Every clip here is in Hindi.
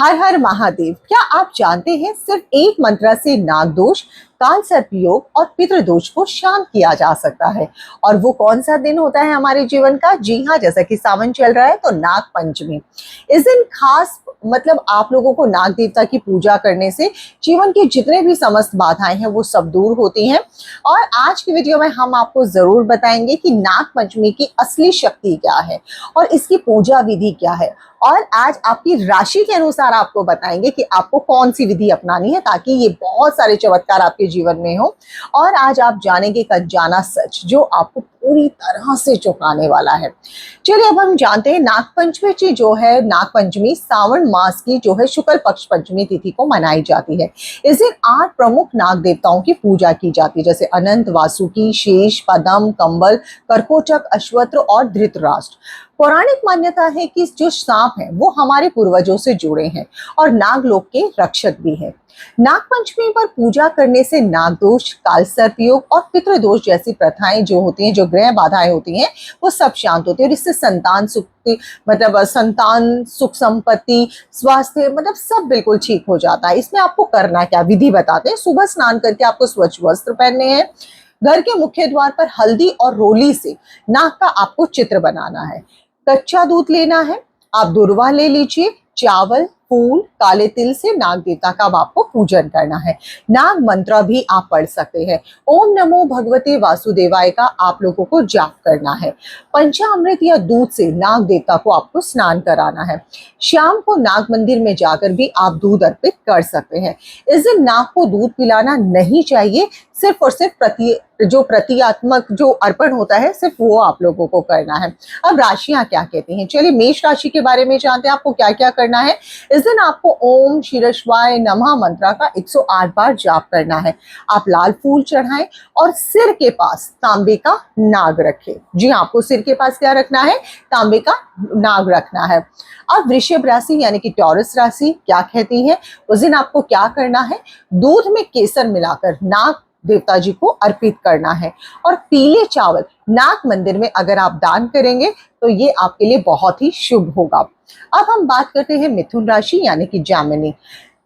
हर हर महादेव। क्या आप जानते हैं सिर्फ एक मंत्र से नाग दोष, काल सर्प योग और पितृदोष को शांत किया जा सकता है। और वो कौन सा दिन होता है हमारे जीवन का? जी हाँ, जैसा कि सावन चल रहा है तो नाग पंचमी। इस दिन खास आप लोगों को नाग देवता की पूजा करने से जीवन की जितने भी समस्त बाधाएं हैं वो सब दूर होती हैं। और आज की वीडियो में हम आपको जरूर बताएंगे कि नाग पंचमी की असली शक्ति क्या है और इसकी पूजा विधि क्या है। और आज आपकी राशि के अनुसार आपको बताएंगे कि आपको कौन सी विधि अपनानी है ताकि ये बहुत सारे चमत्कार आपके जीवन में हो। और आज आप जानेंगे एक अनजाना सच जो आपको पूरी तरह से चौंकाने वाला है। चलिए अब हम जानते हैं नागपंचमी जो है, नागपंचमी सावन मास की जो है शुक्ल पक्ष पंचमी तिथि को मनाई जाती है। इस दिन 8 प्रमुख नाग देवताओं की पूजा की जाती है, जैसे अनंत, वासुकी, शेष, पदम, कंबल, करकोचक, अश्वत्र और धृतराष्ट्र। पौराणिक मान्यता है कि जो सांप है वो हमारे पूर्वजों से जुड़े हैं और नागलोक के रक्षक भी हैं। नागपंचमी पर पूजा करने से नागदोष, काल सर्प योग और पितृदोष जैसी प्रथाएं जो होती हैं, जो ग्रह बाधाएं होती हैं, वो सब शांत होती है। और इससे संतान सुख, संतान सुख, संपत्ति, स्वास्थ्य सब बिल्कुल ठीक हो जाता है। इसमें आपको करना क्या, विधि बताते हैं। सुबह स्नान करके आपको स्वच्छ वस्त्र पहनने हैं। घर के मुख्य द्वार पर हल्दी और रोली से नाग का आपको चित्र बनाना है। कच्चा दूध लेना है, आप दुर्वा ले लीजिए, चावल, फूल, काले तिल से नाग देवता का आपको पूजन करना है। नाग मंत्र भी आप पढ़ सकते हैं। ओम नमो भगवते वासुदेवाय का आप लोगों को जाप करना है। पंचामृत या दूध से नाग देवता को आपको स्नान कराना है। शाम को नाग मंदिर में जाकर भी आप दूध अर्पित कर सकते हैं। इस दिन नाग को दूध पिलाना नहीं चाहिए, सिर्फ और सिर्फ प्रतीकात्मक जो अर्पण होता है सिर्फ वो आप लोगों को करना है। अब राशियां क्या कहती हैं, चलिए मेष राशि के बारे में जानते हैं। आपको क्या क्या करना है। इस दिन आपको ओम शिरश्वाय नमः मंत्र का 108 बार जाप करना है। आप लाल फूल चढ़ाएं और सिर के पास तांबे का नाग रखें। जी हाँ, आपको सिर के पास क्या रखना है? तांबे का नाग रखना है। अब वृषभ राशि यानी कि टॉरस राशि क्या कहती है? उस दिन आपको क्या करना है? दूध में केसर मिलाकर नाग देवता जी को अर्पित करना है। और पीले चावल नाग मंदिर में अगर आप दान करेंगे तो ये आपके लिए बहुत ही शुभ होगा। अब हम बात करते हैं मिथुन राशि यानी कि जामिनी।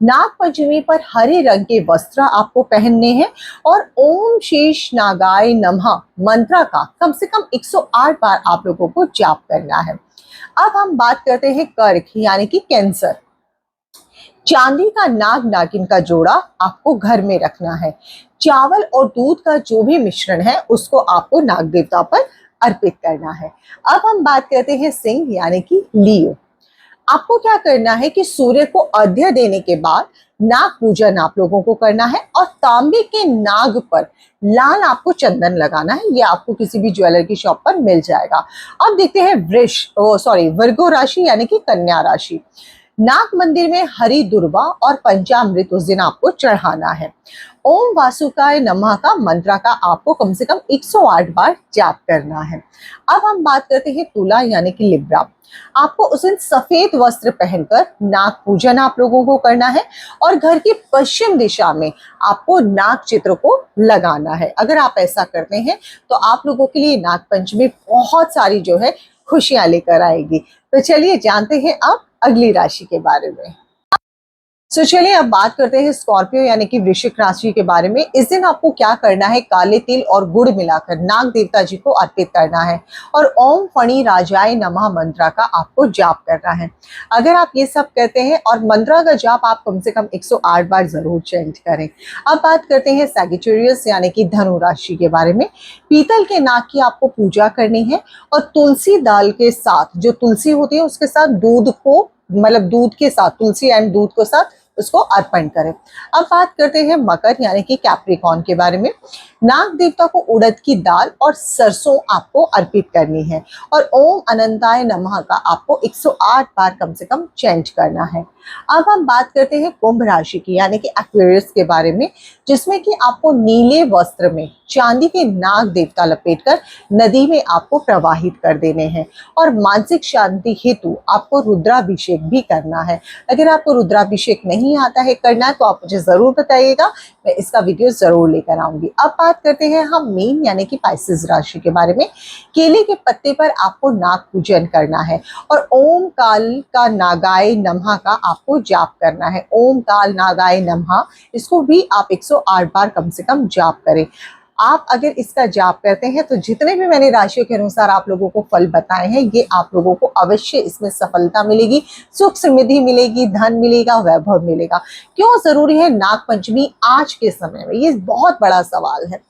नाग पंचमी पर हरे रंग के वस्त्र आपको पहनने हैं और ओम शेष नागाय नमः मंत्र का कम से कम 108 बार आप लोगों को जाप करना है। अब हम बात करते हैं कर्क यानी कि कैंसर। चांदी का नाग नागिन का जोड़ा आपको घर में रखना है। चावल और दूध का जो भी मिश्रण है उसको आपको नाग देवता पर अर्पित करना है। अब हम बात करते हैं सिंह यानी कि लियो। आपको क्या करना है कि सूर्य को अर्घ्य देने के बाद नाग पूजन आप लोगों को करना है और तांबे के नाग पर लाल आपको चंदन लगाना है। ये आपको किसी भी ज्वेलर की शॉप पर मिल जाएगा। अब देखते हैं वर्गो राशि यानी कि कन्या राशि। नाग मंदिर में हरी दुर्वा और पंचामृत उस दिन आपको चढ़ाना है। ओम वासुकाय नमः का मंत्र का आपको कम से कम 108 बार जाप करना है। अब हम बात करते हैं तुला यानी कि लिब्रा। आपको उस दिन सफेद वस्त्र पहनकर नाग पूजन आप लोगों को करना है और घर की पश्चिम दिशा में आपको नाग चित्र को लगाना है। अगर आप ऐसा करते हैं तो आप लोगों के लिए नाग पंचमी बहुत सारी जो है खुशियां लेकर आएगी। तो चलिए जानते हैं अब अगली राशि के बारे में। चलिए अब बात करते हैं स्कॉर्पियो यानी कि वृश्चिक राशि के बारे में। इस दिन आपको क्या करना है? काले तिल और गुड़ मिलाकर नाग देवता जी को अर्पित करना है और ओम फणी राजाय नमः मंत्र का आपको जाप करना है। अगर आप ये सब करते हैं और मंत्र का जाप आप कम से कम 108 बार जरूर चेंज करें। अब बात करते हैं सैजिटेरियस यानी कि धनु राशि के बारे में। पीतल के नाग की आपको पूजा करनी है और तुलसी दाल के साथ, जो तुलसी होती है उसके साथ दूध को दूध के साथ, तुलसी एंड दूध के साथ उसको अर्पण करें। अब बात करते हैं मकर यानी कि कैप्रिकॉर्न के बारे में। नाग देवता को उड़द की दाल और सरसों आपको अर्पित करनी है और ओम अनंताय नमः का आपको 108 बार कम से कम चेंज करना है। अब हम बात करते हैं कुंभ राशि की यानी कि एक्वेरियस के बारे में, जिसमें कि आपको नीले वस्त्र में चांदी के नाग देवता लपेटकर नदी में आपको प्रवाहित कर देने हैं और मानसिक शांति हेतु आपको रुद्राभिषेक भी करना है। अगर आपको रुद्राभिषेक नहीं आता है करना तो आप मुझे जरूर बताइएगा, मैं इसका वीडियो जरूर लेकर आऊंगी। अब बात करते हैं हम मीन यानी कि पाइसेस राशि के बारे में। केले के पत्ते पर आपको नाग पूजन करना है और ओम काल का नागाय नमः का आपको जाप करना है। ओम काल नागाय नमः, इसको भी आप 108 बार कम से कम जाप करें। आप अगर इसका जाप करते हैं तो जितने भी मैंने राशियों के अनुसार आप लोगों को फल बताए हैं, ये आप लोगों को अवश्य इसमें सफलता मिलेगी, सुख समृद्धि मिलेगी, धन मिलेगा, वैभव मिलेगा। क्यों जरूरी है नागपंचमी आज के समय में, ये बहुत बड़ा सवाल है।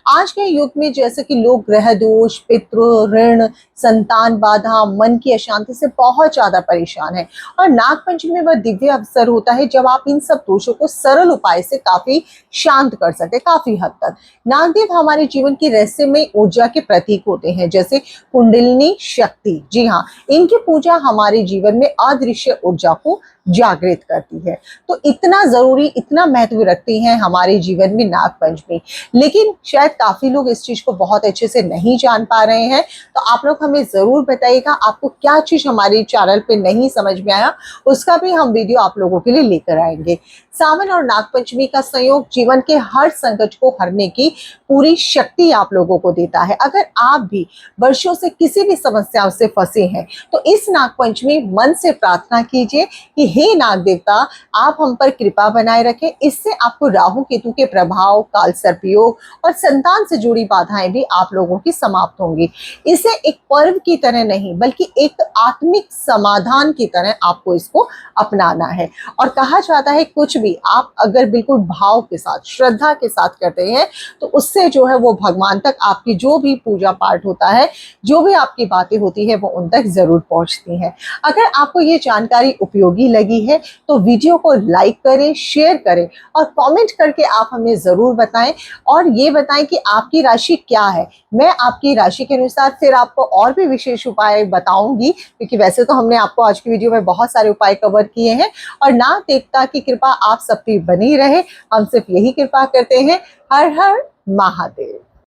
आज के युग में जैसे कि लोग ग्रह दोष, पितृ ऋण, संतान बाधा, मन की अशांति से बहुत ज्यादा परेशान है, और नागपंचमी में वह दिव्य अवसर होता है जब आप इन सब दोषों को सरल उपाय से काफी शांत कर सकते हैं, काफी हद तक। नागदेव हमारे जीवन की रहस्यमय ऊर्जा के प्रतीक होते हैं, जैसे कुंडलिनी शक्ति। जी हाँ, इनकी पूजा हमारे जीवन में अदृश्य ऊर्जा को जागृत करती है। तो इतना जरूरी, इतना महत्व रखती है हमारे जीवन में नागपंचमी। लेकिन शायद काफी लोग इस चीज को बहुत अच्छे से नहीं जान पा रहे हैं, तो आप लोग हमें जरूर बताइएगा आपको क्या चीज हमारे चैनल पे नहीं समझ में आया, उसका भी हम वीडियो आप लोगों के लिए लेकर आएंगे। सावन और नागपंचमी का संयोग जीवन के हर संकट को हरने की पूरी शक्ति आप लोगों को देता है। अगर आप भी वर्षों से किसी भी समस्याओं से फंसे हैं, तो इस नागपंचमी मन से प्रार्थना कीजिए कि हे नाग देवता, आप हम पर कृपा बनाए रखें। इससे आपको राहु केतु के प्रभाव, काल सर्पयोग और संतान से जुड़ी बाधाएं भी आप लोगों की समाप्त होंगी। इसे एक पर्व की तरह नहीं, बल्कि एक आत्मिक समाधान की तरह आपको इसको अपनाना है। और कहा जाता है कुछ भी आप अगर बिल्कुल भाव के साथ, श्रद्धा के साथ करते हैं, तो उससे जो है वो भगवान तक आपकी जो भी पूजा पाठ होता है, जो भी आपकी बातें होती है, वो उन तक जरूर पहुंचती हैं। अगर आपको ये जानकारी उपयोगी लगी है तो वीडियो को लाइक करें, शेयर करें और कमेंट करके आप हमें जरूर बताएं, और ये बताएं कि आपकी राशि क्या है। मैं आपकी राशि के अनुसार फिर आपको और भी विशेष उपाय बताऊंगी, क्योंकि वैसे तो हमने आपको आज की वीडियो में बहुत सारे उपाय कवर किए हैं। और नाग देवता की कृपा आप सब पे बनी रहे, हम सिर्फ यही कृपा करते हैं। हर हर महादेव।